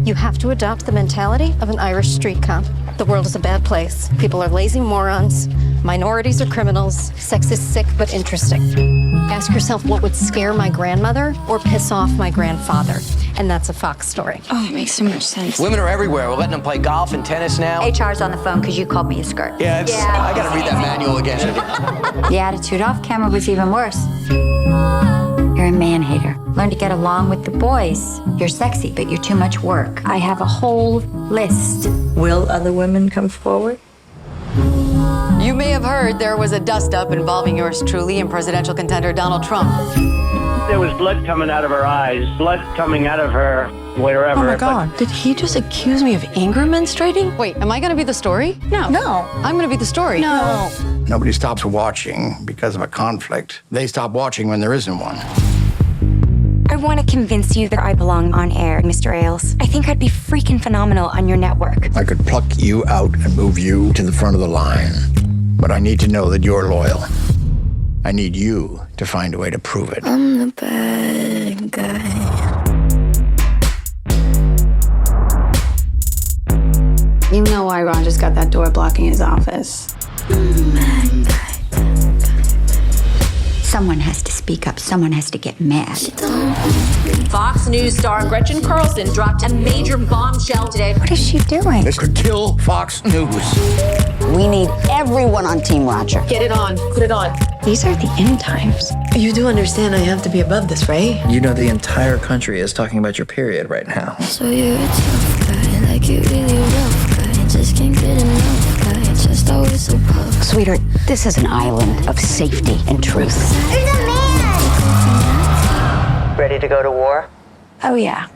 You have to adopt the mentality of an Irish street cop. The world is a bad place. People are lazy morons. Minorities are criminals. Sex is sick but interesting. Ask yourself what would scare my grandmother or piss off my grandfather. And that's a Fox story. Oh, it makes so much sense. Women are everywhere. We're letting them play golf and tennis now. HR's on the phone because you called me a skirt. Yeah, I gotta read that manual again. The attitude off camera was even worse. You're a man-hater. Learn to get along with the boys. You're sexy, but you're too much work. I have a whole list. Will other women come forward? You may have heard there was a dust-up involving yours truly and presidential contender Donald Trump. There was blood coming out of her eyes, blood coming out of her wherever. Oh my God, did he just accuse me of anger menstruating? Wait, am I gonna be the story? No. I'm gonna be the story. No. Nobody stops watching because of a conflict. They stop watching when there isn't one. I want to convince you that I belong on air, Mr. Ailes. I think I'd be freaking phenomenal on your network. I could pluck you out and move you to the front of the line. But I need to know that you're loyal. I need you to find a way to prove it. I'm the bad guy. You know why Ron just got that door blocking his office. Someone has to speak up. Someone has to get mad. Fox News star Gretchen Carlson dropped a major bombshell today. What is she doing? This could kill Fox News. We need everyone on Team Roger. Get it on. Put it on. These are the end times. You do understand I have to be above this, right? You know the entire country is talking about your period right now. So you're a tough guy, like you really rough guy. Just can't get enough guy, just always so puff. Sweetheart, this is an island of safety and truth. There's a man! Ready to go to war? Oh yeah.